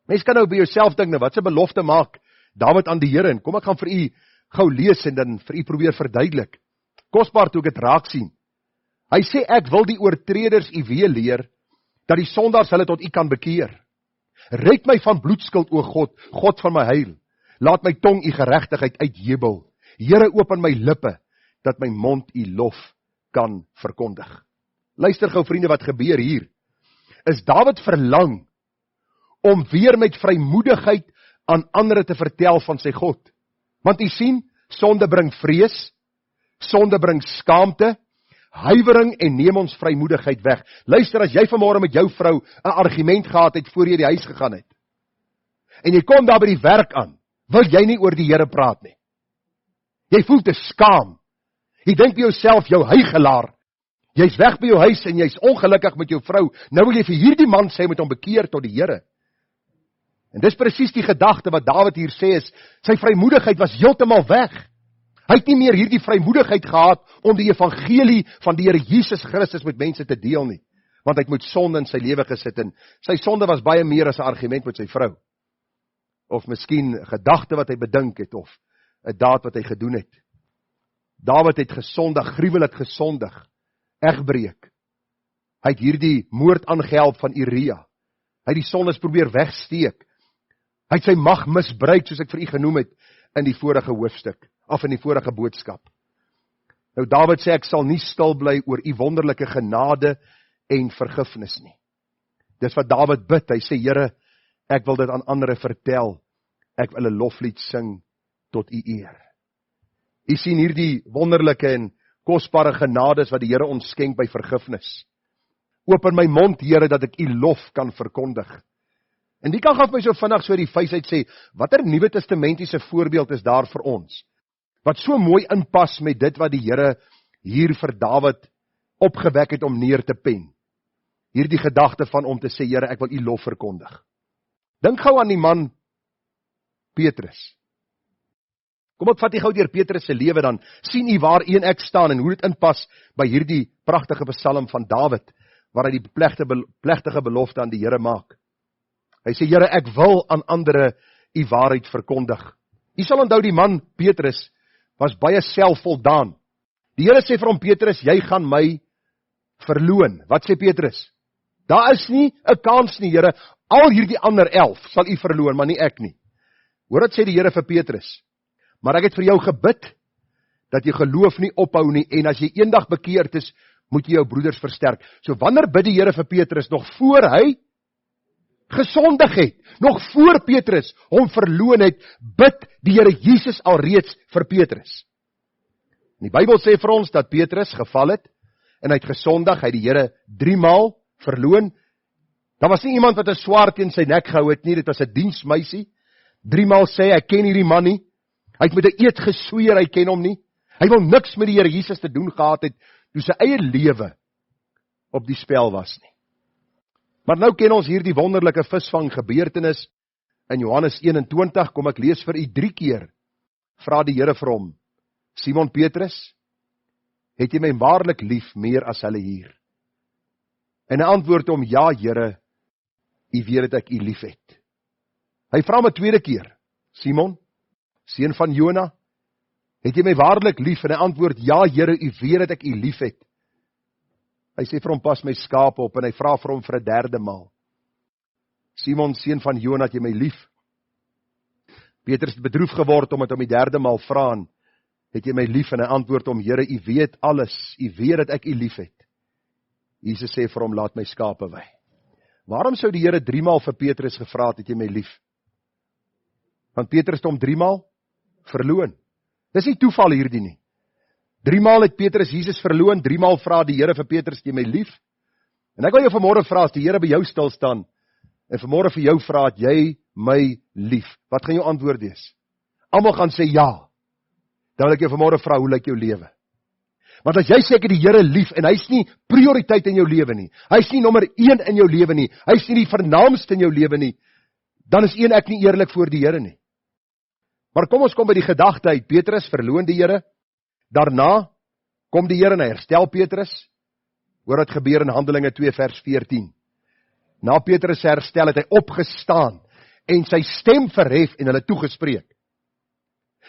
Mens kan nou by jouself dink, wat se belofte maak Dawid aan die Here, en kom ek gaan vir u gou lees, en dan vir u probeer verduidelik. Kosbaar toe ek het raak sien. Hy sê, ek wil die oortreders u weer leer, dat die sondaars hulle tot u kan bekeer. Red my van bloedskuld, o God, God van my heil. Laat my tong u geregtigheid uitjubel. Here, open my lippe, dat my mond u lof kan verkondig. Luister gou vriende, wat gebeur hier. Is Dawid verlang om weer met vrymoedigheid aan ander te vertel van sy God. Want u sien, sonde bring vrees, sonde bring skaamte, huiwering en neem ons vrymoedigheid weg. Luister, as jy vanmôre met jou vrou 'n argument gehad het voor jy die huis gegaan het, en jy kom daar by die werk aan, wil jy nie oor die Here praat nie. Jy voel te skaam. Jy dink by jouself, jou huigelaar, jy's weg by jou huis en jy's ongelukkig met jou vrou, nou wil jy vir hierdie man sê met hom bekeer tot die Here. En dis presies die gedagte wat Dawid hier sê is, sy vrymoedigheid was heeltemal weg. Hy het nie meer hierdie vrymoedigheid gehad om die evangelie van die Here Jesus Christus met mense te deel nie, want hy het met sonde in sy lewe gesit, en sy sonde was baie meer as 'n argument met sy vrou, of miskien 'n gedagte wat hy bedink het, of 'n daad wat hy gedoen het. Dawid het gesondig, gruwelik gesondig, egbreek. Hy het hierdie moord aangehelp van Uria. Hy het die sondes probeer wegsteek. Hy het sy mag misbruik, soos ek vir u genoem het, in die vorige hoofstuk, of in die vorige boodskap. Nou Dawid sê, ek sal nie stil bly oor u wonderlike genade en vergifnis nie. Dis wat Dawid bid, hy sê, Here, ek wil dit aan ander vertel, ek wil 'n loflied sing tot u eer. U sien hierdie wonderlike en kosbare genades wat die Here ons skenk by vergifnis. Open my mond, Here, dat ek u lof kan verkondig. En die kan gaan my so vinnig so die wysheid sê, watter Nuwe Testamentiese voorbeeld is daar vir ons, wat so mooi inpas met dit wat die Here hier vir Dawid opgewek het om neer te pen. Hierdie gedagte van om te sê, Here, ek wil u lof verkondig. Dink gou aan die man Petrus. Kom ek vat die gou deur Petrus se lewe, dan sien u waarheen ek staan en hoe dit inpas by hierdie pragtige psalm van Dawid, waar hy die plegtige belofte aan die Here maak. Hy sê, Here, ek wil aan ander u waarheid verkondig. U sal onthou die man Petrus was baie selfvoldaan. Die Here sê vir hom, Petrus, jy gaan my verloon. Wat sê Petrus? Daar is nie 'n kans nie, Here. Al hierdie ander 11 sal u verloon, maar nie ek nie. Hoor wat sê die Here vir Petrus? Maar ek het vir jou gebid, dat jy geloof nie ophou nie, en as jy eendag bekeerd is, moet jy jou broeders versterk. So wanneer bid die Here vir Petrus, nog voor hy gesondig het, nog voor Petrus hom verloon het, bid die Here Jesus alreeds vir Petrus. En die Bybel sê vir ons dat Petrus geval het, en hy het gesondig, hy het die Here 3 maal verloon. Daar was nie iemand wat 'n swaard teen sy nek gehou het nie, dit was 'n diensmeisie. 3 maal sê hy, ek ken hierdie man nie. Hy het met 'n eed gesweer, hy ken hom nie. Hy wil niks met die Here Jesus te doen gehad het, toe sy eie lewe op die spel was nie. Maar nou ken ons hier die wonderlike visvang gebeurtenis in Johannes 21, kom ek lees vir u 3 keer, vra die Here vir hom, Simon Petrus, het jy my waarlik lief meer as hulle hier? En hy antwoord hom, ja Here, u weet dat ek u lief het. Hy vra hom 'n tweede keer, Simon, seun van Jona, het jy my waarlik lief? En hy antwoord, ja Here, u weet dat ek u lief het. Hy sê vir hom, pas my skape op, en hy vra vir hom vir 'n 3de maal, Simon, seun van Jona, het jy my lief? Petrus het bedroef geword omdat hom die 3de maal vra, het jy my lief? En hy antwoord hom, Here, u weet alles, u weet dat ek u lief het. Jesus sê vir hom, laat my skape wei. Waarom sou die Here 3 maal vir Petrus gevra het jy my lief? Want Petrus het hom 3 maal verloon. Dis nie toeval hierdie nie. 3 maal het Petrus Jesus verloon, 3 maal vra die Here vir Petrus, jy my lief? En ek wil jou vanmôre vra, as die Here by jou stil staan, en vanmôre vir jou vra, het jy my lief? Wat gaan jou antwoord wees? Almal gaan sê ja. Dan wil ek jou vanmôre vra, hoe lyk jou lewe? Want as jy sê ek het die Here lief, en hy's nie prioriteit in jou lewe nie, hy's nie nommer 1 in jou lewe nie, hy's nie die vernaamste in jou lewe nie, dan is ek nie eerlik voor die Here nie. Maar kom ons kom by die gedagte uit, Petrus verloon die Here, daarna kom die Here en hy herstel Petrus. Hoor wat gebeur in Handelinge 2 vers 14. Na Petrus se herstel het hy opgestaan en sy stem verhef en hulle toegespreek.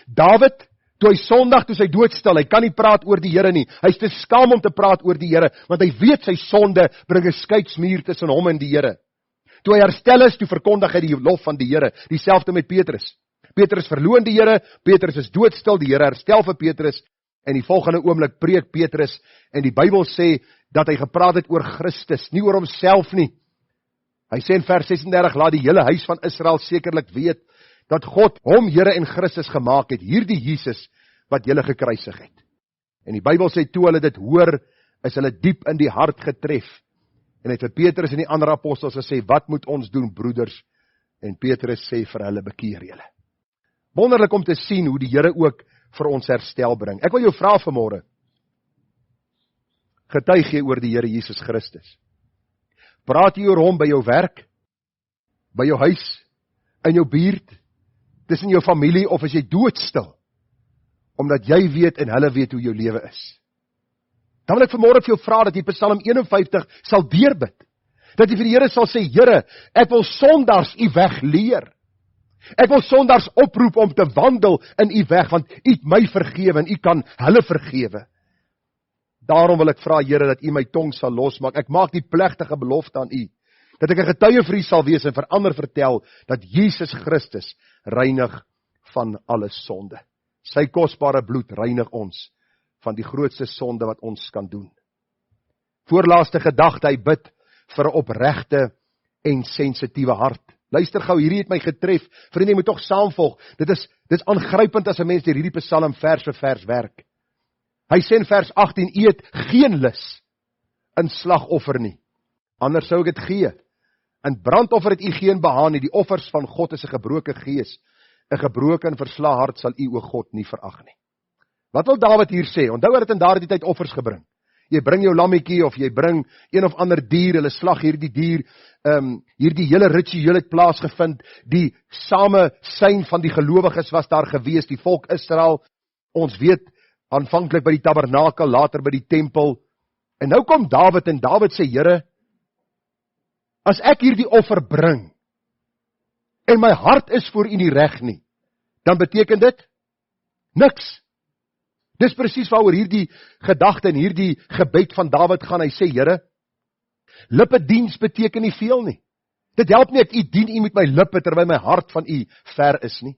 Dawid, toe hy sondig, toe sy doodstil, hy kan nie praat oor die Here nie. Hy's te skaam om te praat oor die Here, want hy weet sy sonde bring 'n skeidsmuur tussen hom en die Here. Toe hy herstel is, toe verkondig hy die lof van die Here. Dieselfde met Petrus. Petrus verloon die Here, Petrus is doodstil, die Here herstel vir Petrus, en die volgende oomblik preek Petrus, en die Bybel sê, dat hy gepraat het oor Christus, nie oor homself nie. Hy sê in vers 36, laat die hele huis van Israel sekerlik weet, dat God hom Here en Christus gemaak het, hierdie Jesus, wat julle gekruisig het. En die Bybel sê, toe hulle dit hoor, is hulle diep in die hart getref, en het vir Petrus en die ander apostels gesê, wat moet ons doen, broeders? En Petrus sê vir hulle, bekeer julle. Wonderlik om te sien hoe die Here ook vir ons herstel bring. Ek wil jou vra vanmôre, getuig jy oor die Here Jesus Christus? Praat jy oor hom by jou werk, by jou huis, in jou buurt, tussen jou familie, of is jy doodstil, omdat jy weet en hulle weet hoe jou lewe is? Dan wil ek vanmôre vir jou vra, dat jy Psalm 51 sal deurbid, dat jy vir die Here sal sê, Here, ek wil sondaars u weg leer, ek wil sondaars oproep om te wandel in u weg, want u het my vergewe, en u kan hulle vergewe. Daarom wil ek vra, Here, dat u my tong sal losmaak, ek maak die plegtige belofte aan u, dat ek 'n getuie vir u sal wees, en vir ander vertel, dat Jesus Christus reinig van alle sonde. Sy kosbare bloed reinig ons van die grootste sonde wat ons kan doen. Voorlaaste gedagte, hy bid vir 'n opregte en sensitiewe hart. Luister gou, hierdie het my getref. Vriende, jy moet tog saamvolg. Dit is aangrypend as 'n mens deur hierdie Psalm vers vir vers werk. Hy sê in vers 18, u het geen lus in slagoffer nie. Anders sou ek dit gee. In brandoffer het u geen behaag nie. Die offers van God is 'n gebroke gees. 'n gebroke en verslae hart sal u, o God, nie verag nie. Wat wil Dawid hier sê? Onthou het in daardie tyd offers gebring. Jy bring jou lammetjie of jy bring een of ander dier, hulle slag hierdie dier, hierdie hele ritueel het plaasgevind, die same sein van die gelowiges was daar gewees, die volk Israel, ons weet, aanvanklik by die tabernakel, later by die tempel, en nou kom Dawid en Dawid sê, Here, as ek hierdie offer bring, en my hart is voor u nie reg nie, dan beteken dit niks. Dis presies waaroor hierdie gedagte en hierdie gebed van Dawid gaan. Hy sê, Here, lippediens beteken nie veel nie. Dit help nie ek u dien u met my lippe terwyl my hart van u ver is nie.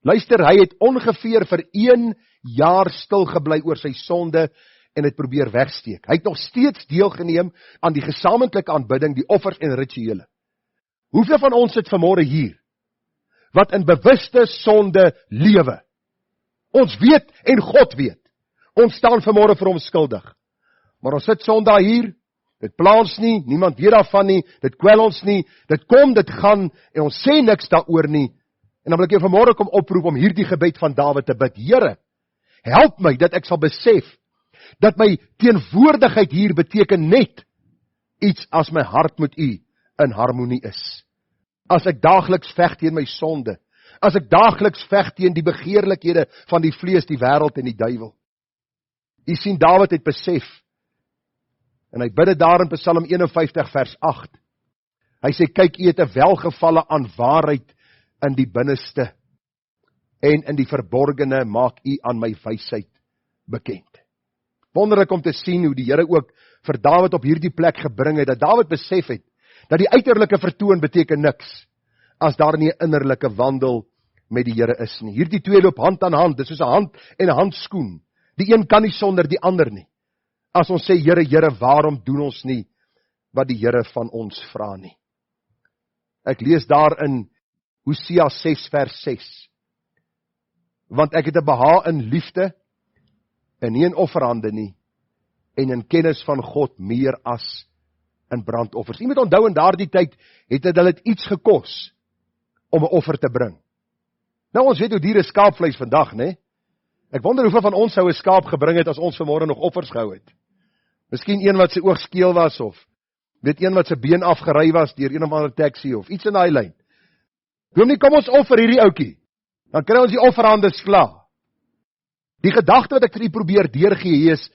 Luister, hy het ongeveer vir 1 jaar stil gebly oor sy sonde en het probeer wegsteek. Hy het nog steeds deelgeneem aan die gesamentlike aanbidding, die offers en rituele. Hoeveel van ons sit vanmôre hier wat in bewuste sonde lewe? Ons weet en God weet. Ons staan vanmôre vir hom skuldig. Maar ons sit Sondag hier, dit pla ons nie, niemand weet daarvan nie, dit kwel ons nie, dit kom, dit gaan, en ons sê niks daaroor nie. En dan wil ek jou vanmôre kom oproep om hierdie gebed van Dawid te bid. Here, help my dat ek sal besef, dat my teenwoordigheid hier beteken net iets as my hart met u in harmonie is. As ek daagliks veg teen my sonde, as ek daagliks veg teen die begeerlikhede van die vlees, die wêreld en die duiwel. U sien, Dawid het besef, en hy bid dit daar in Psalm 51 vers 8. Hy sê, kyk, u het 'n welgevalle aan waarheid in die binneste, en in die verborgene maak u aan my wysheid bekend. Wonderlik om te sien hoe die Here ook vir Dawid op hierdie plek gebring het, dat Dawid besef het, dat die uiterlike vertoon beteken niks, as daar nie 'n innerlike wandel met die Here is nie. Hierdie twee loop hand aan hand, dit is soos 'n hand en 'n handskoen. Die een kan nie sonder die ander nie. As ons sê, Here, Here, waarom doen ons nie wat die Here van ons vra nie? Ek lees daar in Hosea 6 vers 6. Want ek het 'n behaag in liefde, en nie in offerhande nie, en in kennis van God meer as in brandoffers. Jy moet onthou, in daardie tyd het dit iets gekos om 'n offer te bring. Nou, ons weet hoe duur is skaapvleis vandag, né? Ek wonder hoeveel van ons sou 'n skaap gebring het as ons vanmôre nog offers gehou het. Miskien een wat sy oog skeel was, of weet een wat sy been afgery was deur een of ander taxi, of iets in daai lyn. Dominee, kom ons offer hierdie ouetjie. Dan kry ons die offerhande klaar. Die gedagte wat ek vir u probeer deurgee is,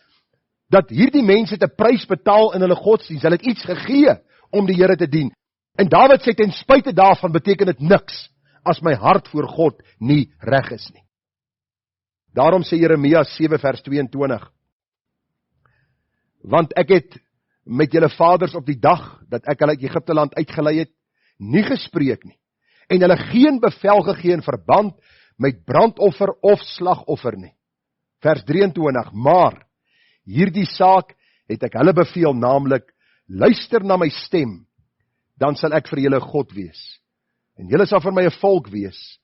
dat hierdie mense 'n prys betaal in hulle godsdienst. Hulle het iets gegee om die Here te dien. En Dawid sê, ten spyte daarvan beteken dit niks, as my hart voor God nie reg is nie. Daarom sê Jeremia 7 vers 22, want ek het met julle vaders op die dag, dat ek hulle uit Egipte land uitgelei het, nie gespreek nie, en hulle geen bevel gegee in verband met brandoffer of slagoffer nie. Vers 23, maar hierdie saak het ek hulle beveel, naamlik, luister na my stem, dan sal ek vir julle God wees, en julle sal vir my 'n volk wees,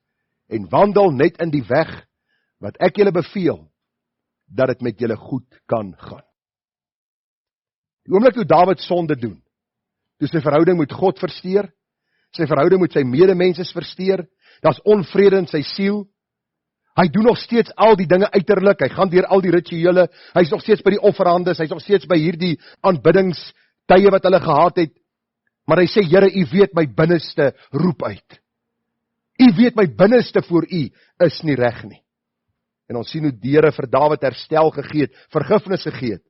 en wandel net in die weg, wat ek julle beveel, dat dit met julle goed kan gaan. Die oomblik toe Dawid sonde doen, toe sy verhouding met God versteur, sy verhouding met sy medemenses versteur, daar's onvrede in sy siel, hy doen nog steeds al die dinge uiterlik, hy gaan deur al die rituele, hy is nog steeds by die offerhandes, hy is nog steeds by hierdie aanbiddingstye wat hulle gehad het, maar hy sê, Here, u weet my binneste roep uit. U weet my binneste voor u is nie reg nie. En ons sien hoe die Here vir Dawid herstel gegee het, vergifnis gegee het,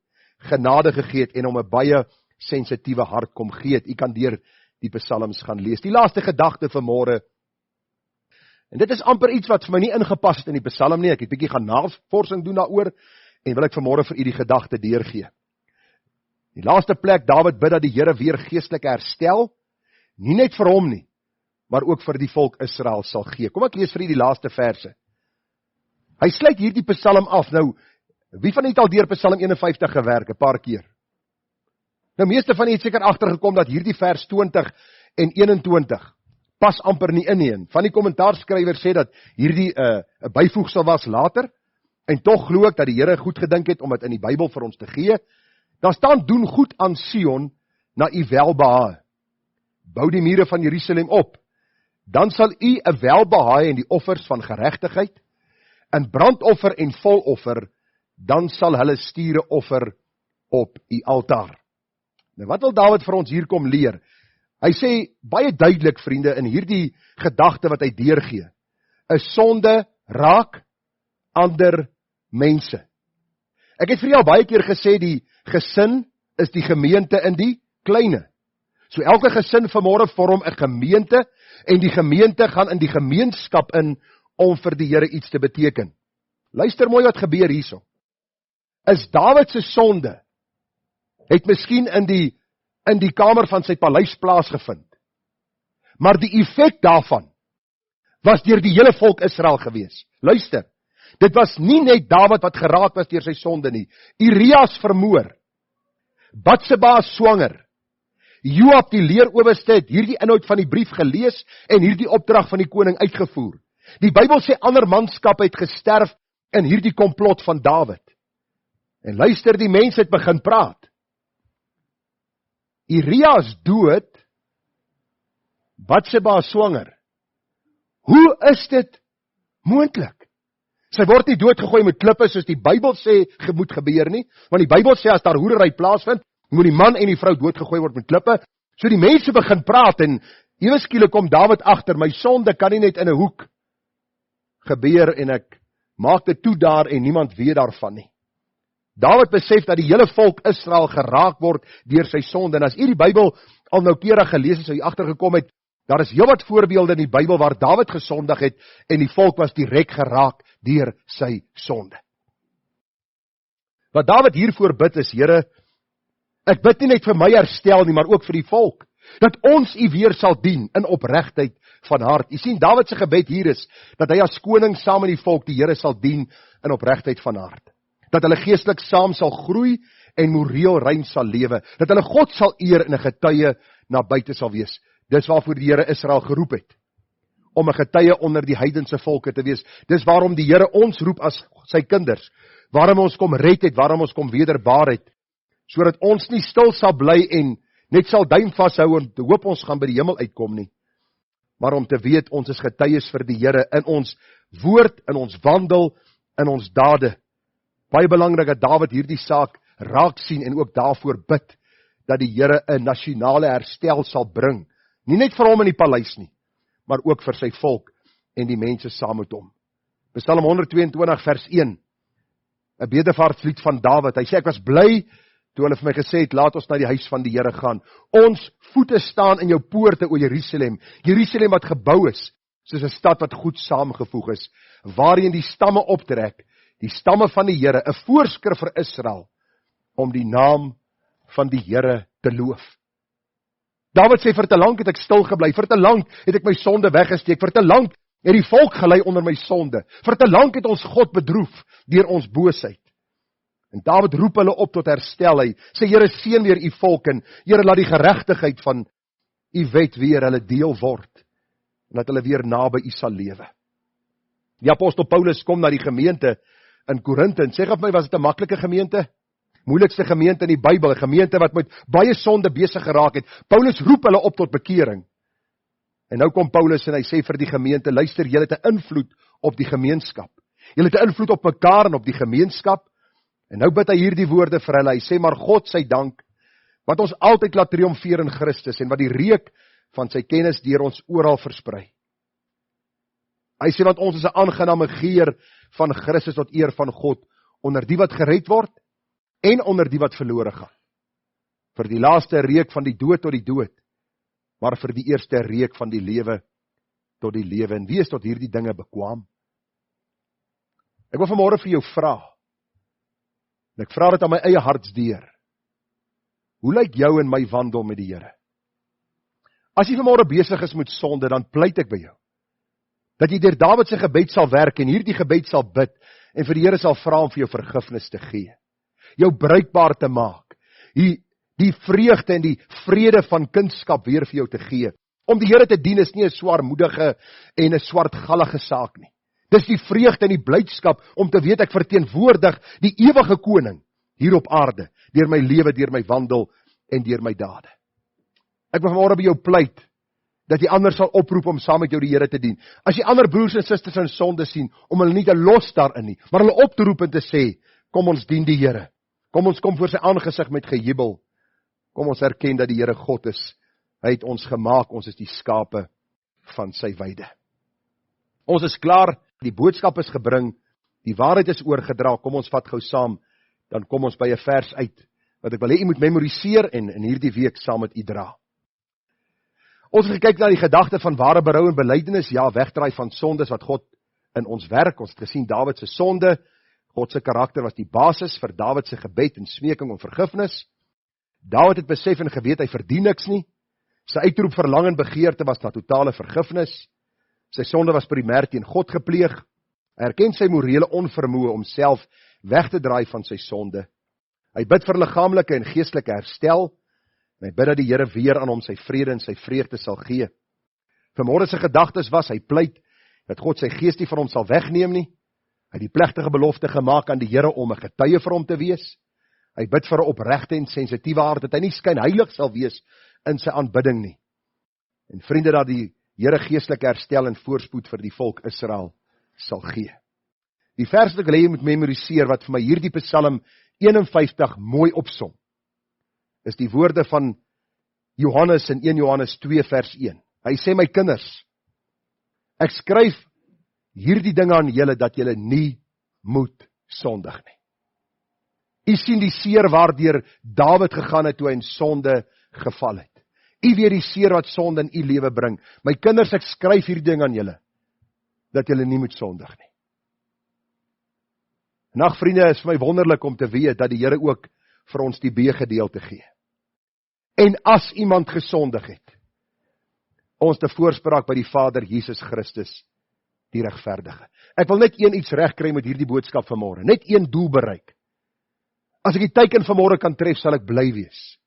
genade gegee het, en om 'n baie sensitiewe hart kom gee het. U kan deur die psalms gaan lees. Die laaste gedagte vanmôre, en dit is amper iets wat vir my nie ingepas het in die psalm nie, ek het 'n bietjie gaan navorsing doen daaroor, en wil ek vanmôre vir u die gedagte deurgee. Die laaste plek, Dawid bid dat die Here weer geestelike herstel, nie net vir hom nie, maar ook vir die volk Israel sal gee. Kom ek lees vir u die laaste verse. Hy sluit hierdie psalm af. Nou, Wie van u het al deur Psalm 51 gewerk, 'n paar keer? Nou, meeste van u het seker agtergekom dat hierdie vers 20 en 21 pas amper nie in nie. Van die kommentaarskrywer sê dat hierdie 'n byvoegsel was later, en tog glo ek dat die Here goed gedink het om dit in die Bybel vir ons te gee. Daar staan, doen goed aan Sion na u welbehae. Bou die mure van Jerusalem op. Dan sal u 'n welbehae in die offers van geregtigheid, in brandoffer en voloffer, dan sal hulle stiere offer op u altaar. Nou, wat wil Dawid vir ons hier kom leer? Hy sê baie duidelik, vriende, in hierdie gedagte wat hy deurgee, 'n sonde raak ander mense. Ek het vir jou baie keer gesê, die gesin is die gemeente in die kleine. So elke gesin vanmôre vorm 'n gemeente, en die gemeente gaan in die gemeenskap in om vir die Here iets te beteken. Luister mooi wat gebeur hierso. Is Dawid se sonde het miskien in die kamer van sy paleis plaasgevind. Maar die effek daarvan was deur die hele volk Israel gewees. Luister, dit was nie net Dawid wat geraak was deur sy sonde nie. Urias vermoor, Batseba swanger, Joab die leerowerste het hierdie inhoud van die brief gelees en hierdie opdrag van die koning uitgevoer. Die Bybel sê ander manskap het gesterf in hierdie komplot van Dawid. En luister, die mense het begin praat. Urias dood, Batseba swanger. Hoe is dit moontlik? Sy word nie doodgegooi met klippe soos die Bybel sê moet gebeur nie, want die Bybel sê as daar hoerery plaasvind, moet die man en die vrou doodgegooi word met klippe. So die mense begin praat en ewe skielik kom Dawid agter, my sonde kan nie net in 'n hoek gebeur en ek maak dit toe daar en niemand weet daarvan nie. Dawid besef dat die hele volk Israel geraak word deur sy sonde. En as u die Bybel al noukeurig gelees het, sou u agtergekom het, daar is heelwat voorbeelde in die Bybel waar Dawid gesondig het en die volk was direk geraak deur sy sonde. Wat Dawid hiervoor bid is, Here, ek bid nie net vir my herstel nie, maar ook vir die volk, dat ons u weer sal dien in opregtheid van hart. U sien, Dawid se gebed hier is, dat hy as koning saam met die volk die Here sal dien in opregtheid van hart. Dat hulle geestelik saam sal groei en moreel rein sal lewe, dat hulle God sal eer en 'n getuie na buite sal wees. Dis waarvoor die Here Israel geroep het, om 'n getuie onder die heidense volke te wees. Dis waarom die Here ons roep as sy kinders, waarom ons kom red het, waarom ons kom wederbaar het, sodat ons nie stil sal bly en net sal duim vashou en te hoop ons gaan by die hemel uitkom nie, maar om te weet ons is getuies vir die Here in ons woord, in ons wandel, in ons dade. Baie belangrik dat Dawid hierdie saak raak sien en ook daarvoor bid, dat die Here 'n nasionale herstel sal bring, nie net vir hom in die paleis nie, maar ook vir sy volk en die mense saam met hom. Psalm 122 vers 1, 'n bedevaartlied van Dawid. Hy sê, ek was bly toe hulle vir my gesê het, laat ons na die huis van die Here gaan. Ons voete staan in jou poorte, o Jerusalem, Jerusalem wat gebou is, soos 'n stad wat goed saamgevoeg is, waarin die stamme optrek, die stamme van die Here, 'n voorskrif vir Israel, om die naam van die Here te loof. Dawid sê, vir te lank het ek stil gebly, vir te lank het ek my sonde weggesteek, vir te lank het die volk gelei onder my sonde, vir te lank het ons God bedroef deur ons boosheid. En Dawid roep hulle op tot herstel. Hy sê, Here, seën weer u volk en Here, laat die geregtigheid van u wet weer hulle deel word en dat hulle weer naby u sal lewe. Die apostel Paulus kom na die gemeente in Korinthe en sê vir my, was dit 'n maklike gemeente? Moeilikste gemeente in die Bybel, 'n gemeente wat met baie sonde besig geraak het. Paulus roep hulle op tot bekering. En nou kom Paulus en hy sê vir die gemeente, luister, julle het 'n invloed op die gemeenskap. Julle het 'n invloed op mekaar en op die gemeenskap. En nou bid hy hierdie woorde vir hulle. Hy sê, maar God sy dank, wat ons altyd laat triomfeer in Christus en wat die reuk van sy kennis deur ons oral versprei. Hy sê, want ons is 'n aangename geur van Christus tot eer van God, onder die wat gered word en onder die wat verlore gaan. Vir die laaste reuk van die dood tot die dood, maar vir die eerste reuk van die lewe tot die lewe. En wie is tot hierdie dinge bekwaam? Ek wil vanmôre vir jou vra, en ek vra dit aan my eie hartsdeur, hoe lyk jou en my wandel met die Here? As jy vanmôre besig is met sonde, dan pleit ek by jou, dat jy deur Dawid se gebed sal werk en hierdie gebed sal bid, En vir die Here sal vra om vir jou vergifnis te gee. Jou bruikbaar te maak. Die vreugde en die vrede van kindskap weer vir jou te gee. Om die Here te dien is nie 'n swaarmoedige en 'n swartgallige saak nie. Dis die vreugde en die blydskap om te weet ek verteenwoordig die ewige koning hier op aarde, deur my lewe, deur my wandel en deur my dade. Ek wil vanmôre by jou pleit, dat jy ander sal oproep om saam met jou die Here te dien. As jy ander broers en susters in sonde sien, om hulle nie te los daarin nie, maar hulle op te roep en te sê, kom ons dien die Here. Kom ons kom voor sy aangesig met gejubel. Kom ons erken dat die Here God is. Hy het ons gemaak, ons is die skape van sy weide. Ons is klaar, die boodskap is gebring, die waarheid is oorgedra, kom ons vat gou saam, dan kom ons by 'n vers uit, wat ek wil hê u moet memoriseer en in hierdie week saam met u dra. Ons het gekyk na die gedagte van ware berou en belydenis, ja, wegdraai van sondes wat God in ons werk. Ons het gesien Dawid se sonde, God se karakter was die basis vir Dawid se gebed en smeking om vergifnis. Dawid het besef en geweet hy verdien niks nie. Sy uitroep verlang en begeerte was na totale vergifnis. Sy sonde was primêr teen God gepleeg. Hy erken sy morele onvermoë om self weg te draai van sy sonde. Hy bid vir liggaamlike en geestelike herstel. En hy bid dat die Here weer aan hom sy vrede en sy vreugde sal gee. Vanmôre se gedagtes was, hy pleit dat God sy gees nie van hom sal wegneem nie. Hy het die plegtige belofte gemaak aan die Here om 'n getuie vir hom te wees. Hy bid vir 'n opregte en sensitiewe hart, dat hy nie skynheilig sal wees in sy aanbidding nie. En vriende, dat die Here geestelike herstel en voorspoed vir die volk Israel sal gee. Die vers wat ek wil hê jy moet memoriseer, wat vir my hierdie Psalm 51 mooi opsom, is die woorde van Johannes in 1 Johannes 2 vers 1. Hy sê, my kinders, ek skryf hierdie dinge aan julle, dat julle nie moet sondig nie. U sien die seer waardeur Dawid gegaan het, toe hy in sonde geval het. U weet die seer wat sonde in u lewe bring. My kinders, ek skryf hierdie dinge aan julle, dat julle nie moet sondig nie. Nag vriende, is vir my wonderlik om te weet, dat die Here ook vir ons die B-gedeelte gee. En as iemand gesondig het, ons te voorspraak by die Vader Jesus Christus, die regverdige. Ek wil net iets regkry met hierdie boodskap vanmôre, net een doel bereik. As ek die teiken vanmôre kan tref, sal ek bly wees.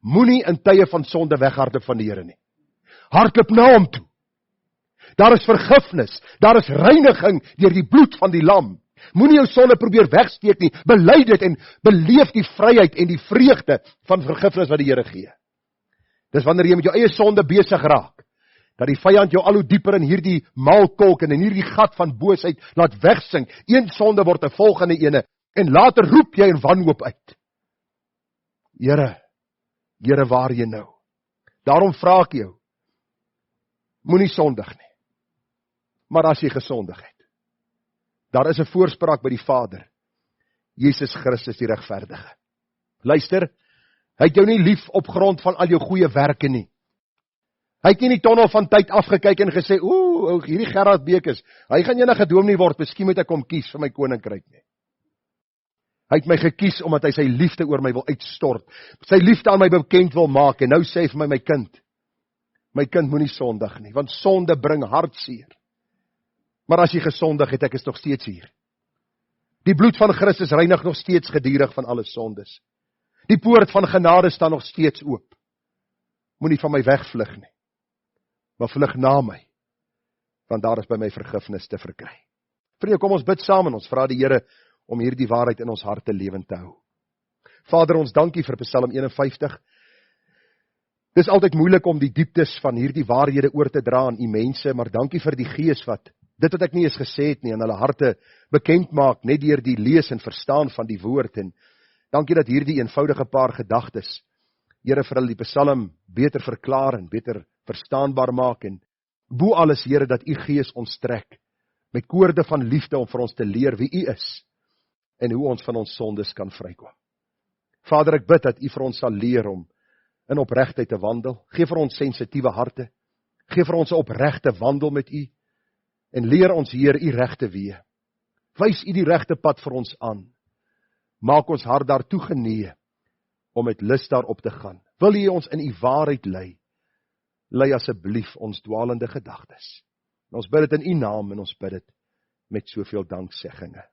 Moenie in tye van sonde weghardloop van die Here nie. Hardloop na hom toe. Daar is vergifnis, daar is reiniging deur die bloed van die lam. Moenie jou sonde probeer wegsteek nie, bely dit en beleef die vryheid en die vreugde van vergifnis wat die Here gee. Dis wanneer jy met jou eie sonde besig raak, dat die vyand jou al hoe dieper in hierdie maalkolk en in hierdie gat van boosheid laat wegsink. Een sonde word 'n volgende ene, en later roep jy in wanhoop uit. Here, waar jy nou? Daarom vra ek jou, moenie sondig nie. Maar as jy gesondig het, daar is 'n voorspraak by die Vader, Jesus Christus die regverdige. Luister, hy het jou nie lief op grond van al jou goeie werke nie. Hy het nie in die tonnel van tyd afgekyk en gesê, hierdie Gerard Bekes, hy gaan enige dominee word, miskien moet ek hom kies vir my koninkryk nie. Hy het my gekies omdat hy sy liefde oor my wil uitstort, sy liefde aan my bekend wil maak, en nou sê hy vir my kind moenie sondig nie, want sonde bring hartseer. Maar as jy gesondig het, ek is nog steeds hier. Die bloed van Christus reinig nog steeds gedurig van alle sondes. Die poort van genade staan nog steeds oop. Moenie van my wegvlug nie, maar vlug na my, want daar is by my vergifnis te verkry. Vriende, kom ons bid saam en ons vra die Here om hierdie waarheid in ons harte lewend te hou. Vader, ons dankie vir Psalm 51. Dis altyd moeilik om die dieptes van hierdie waarhede oor te dra aan u mense, maar dankie vir die Gees wat dit wat ek nie eens gesê het nie, in hulle harte bekend maak, net deur die lees en verstaan van die woord, en dankie dat hierdie eenvoudige paar gedagtes, Here, vir hulle die Psalm beter verklaar en beter verstaanbaar maak, en bo alles, Here, dat u Gees ons trek, met koorde van liefde om vir ons te leer wie u is, en hoe ons van ons sondes kan vrykom. Vader, ek bid dat u vir ons sal leer om in opregtheid te wandel, gee vir ons sensitiewe harte, gee vir ons 'n opregte wandel met u, en leer ons, Heer, u regte weë. Wys u die regte pad vir ons aan. Maak ons hart daartoe genee om met lus daarop te gaan. Wil u ons in u waarheid lei? Lei asseblief ons dwaalende gedagtes. En ons bid dit in u naam en ons bid dit met soveel dankseggings.